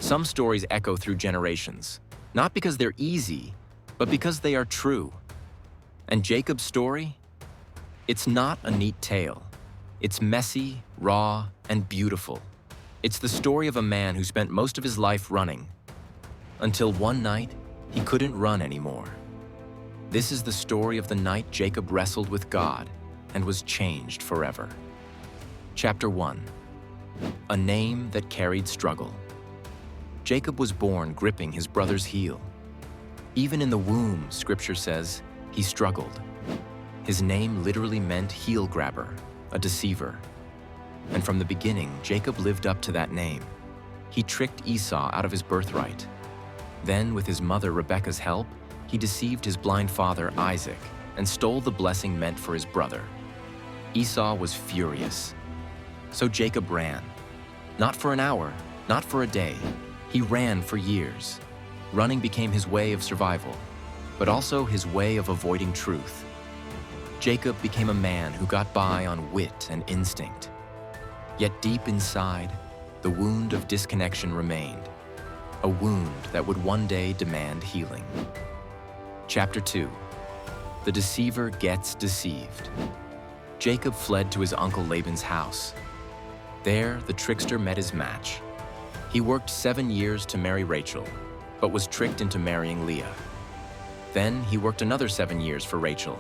Some stories echo through generations, not because they're easy, but because they are true. And Jacob's story? It's not a neat tale. It's messy, raw, and beautiful. It's the story of a man who spent most of his life running, until one night, he couldn't run anymore. This is the story of the night Jacob wrestled with God and was changed forever. Chapter 1. A name that carried struggle. Jacob was born gripping his brother's heel. Even in the womb, Scripture says, he struggled. His name literally meant heel grabber, a deceiver. And from the beginning, Jacob lived up to that name. He tricked Esau out of his birthright. Then, with his mother Rebekah's help, he deceived his blind father Isaac and stole the blessing meant for his brother. Esau was furious. So Jacob ran. Not for an hour, not for a day. He ran for years. Running became his way of survival, but also his way of avoiding truth. Jacob became a man who got by on wit and instinct. Yet deep inside, the wound of disconnection remained. A wound that would one day demand healing. Chapter 2. The deceiver gets deceived. Jacob fled to his uncle Laban's house. There, the trickster met his match. He worked 7 years to marry Rachel, but was tricked into marrying Leah. Then he worked another 7 years for Rachel.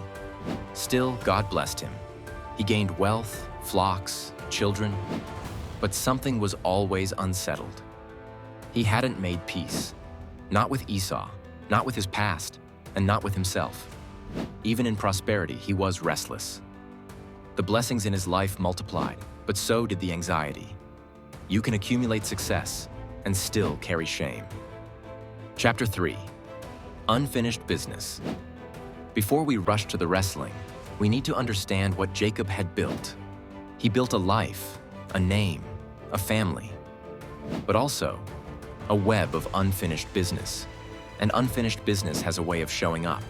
Still, God blessed him. He gained wealth, flocks, children, but something was always unsettled. He hadn't made peace, not with Esau, not with his past, and not with himself. Even in prosperity, he was restless. The blessings in his life multiplied, but so did the anxiety. You can accumulate success and still carry shame. Chapter 3. Unfinished business. Before we rush to the wrestling, we need to understand what Jacob had built. He built a life, a name, a family, but also a web of unfinished business. And unfinished business has a way of showing up.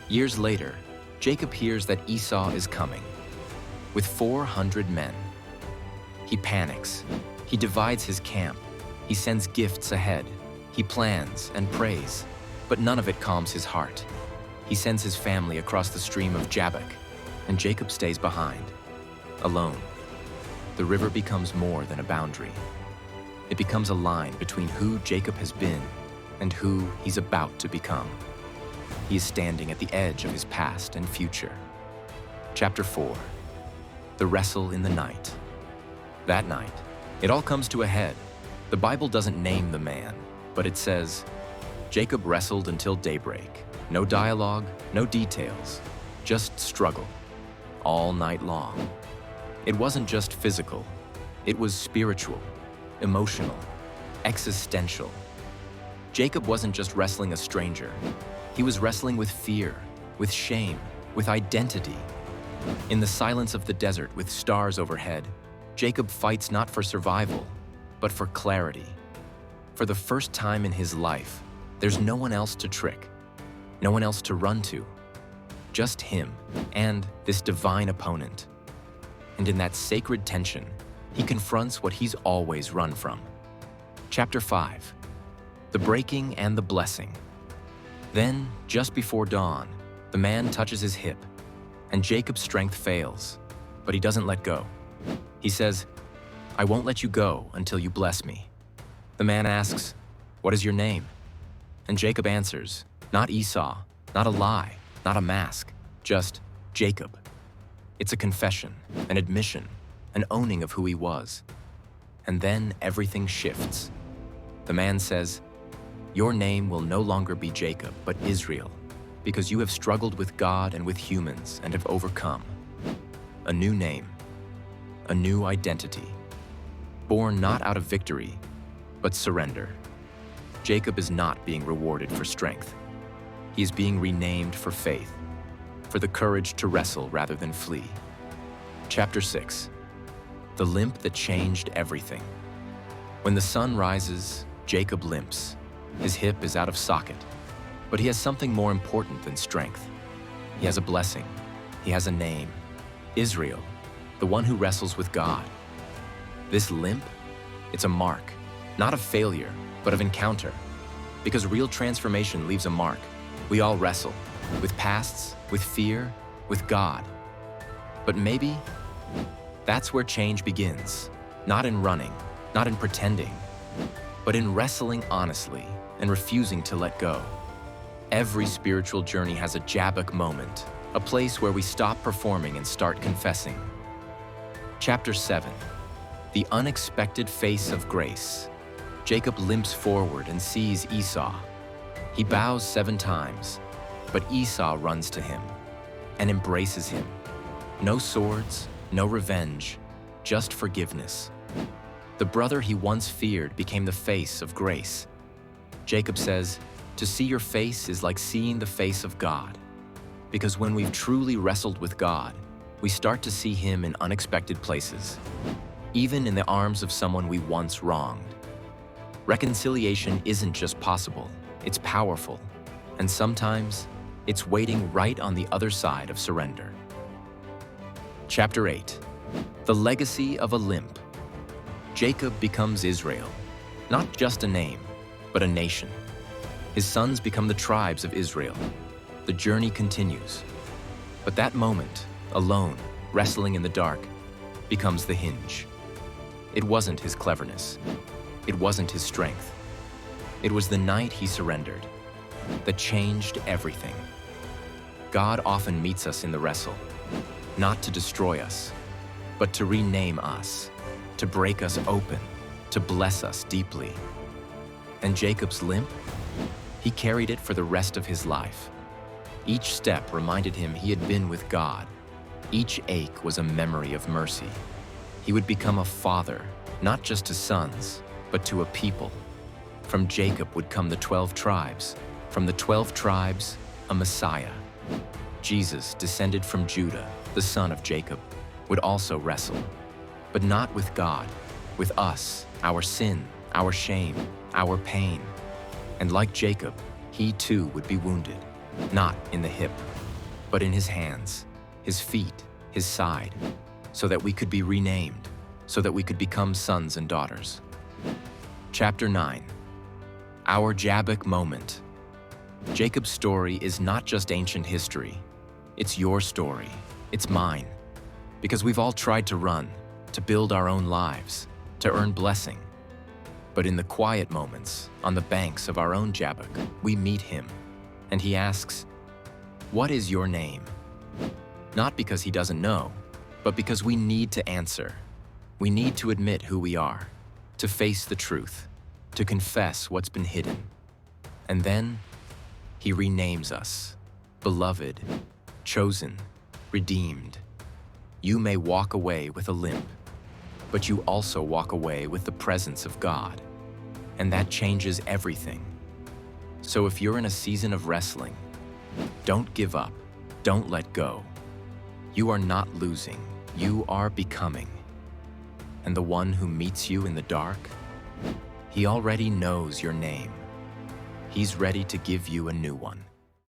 Years later, Jacob hears that Esau is coming with 400 men. He panics. He divides his camp. He sends gifts ahead. He plans and prays, but none of it calms his heart. He sends his family across the stream of Jabbok, and Jacob stays behind, alone. The river becomes more than a boundary. It becomes a line between who Jacob has been and who he's about to become. He is standing at the edge of his past and future. Chapter 4. The wrestle in the night. That night, it all comes to a head. The Bible doesn't name the man, but it says, Jacob wrestled until daybreak. No dialogue, no details, just struggle, all night long. It wasn't just physical, it was spiritual, emotional, existential. Jacob wasn't just wrestling a stranger. He was wrestling with fear, with shame, with identity. In the silence of the desert with stars overhead, Jacob fights not for survival, but for clarity. For the first time in his life, there's no one else to trick, no one else to run to, just him and this divine opponent. And in that sacred tension, he confronts what he's always run from. Chapter 5. The breaking and the blessing. Then, just before dawn, the man touches his hip, and Jacob's strength fails, but he doesn't let go. He says, I won't let you go until you bless me. The man asks, what is your name? And Jacob answers, not Esau, not a lie, not a mask, just Jacob. It's a confession, an admission, an owning of who he was. And then everything shifts. The man says, your name will no longer be Jacob, but Israel, because you have struggled with God and with humans and have overcome. A new name, a new identity, born not out of victory, but surrender. Jacob is not being rewarded for strength. He is being renamed for faith, for the courage to wrestle rather than flee. Chapter 6. The limp that changed everything. When the sun rises, Jacob limps. His hip is out of socket, but he has something more important than strength. He has a blessing. He has a name. Israel, the one who wrestles with God. This limp, it's a mark. Not of failure, but of encounter. Because real transformation leaves a mark. We all wrestle, with pasts, with fear, with God. But maybe that's where change begins. Not in running, not in pretending, but in wrestling honestly and refusing to let go. Every spiritual journey has a Jabbok moment, a place where we stop performing and start confessing. Chapter 7. The unexpected face of grace. Jacob limps forward and sees Esau. He bows 7 times, but Esau runs to him and embraces him. No swords, no revenge, just forgiveness. The brother he once feared became the face of grace. Jacob says, "To see your face is like seeing the face of God." Because when we've truly wrestled with God, we start to see Him in unexpected places, even in the arms of someone we once wronged. Reconciliation isn't just possible, it's powerful, and sometimes it's waiting right on the other side of surrender. Chapter 8. The legacy of a limp. Jacob becomes Israel, not just a name, but a nation. His sons become the tribes of Israel. The journey continues. But that moment, alone, wrestling in the dark, becomes the hinge. It wasn't his cleverness. It wasn't his strength. It was the night he surrendered that changed everything. God often meets us in the wrestle, not to destroy us, but to rename us, to break us open, to bless us deeply. And Jacob's limp? He carried it for the rest of his life. Each step reminded him he had been with God. Each ache was a memory of mercy. He would become a father, not just to sons, but to a people. From Jacob would come the 12 tribes. From the 12 tribes, a Messiah. Jesus, descended from Judah, the son of Jacob, would also wrestle, but not with God, with us, our sin, our shame, our pain. And like Jacob, he too would be wounded, not in the hip, but in his hands, his feet, his side, so that we could be renamed, so that we could become sons and daughters. Chapter 9. Our Jabbok moment. Jacob's story is not just ancient history. It's your story. It's mine. Because we've all tried to run, to build our own lives, to earn blessing. But in the quiet moments, on the banks of our own Jabbok, we meet him, and he asks, "What is your name?" Not because he doesn't know, but because we need to answer. We need to admit who we are, to face the truth, to confess what's been hidden. And then, he renames us, beloved, chosen, redeemed. You may walk away with a limp, but you also walk away with the presence of God, and that changes everything. So if you're in a season of wrestling, don't give up, don't let go. You are not losing, you are becoming. And the one who meets you in the dark, he already knows your name. He's ready to give you a new one.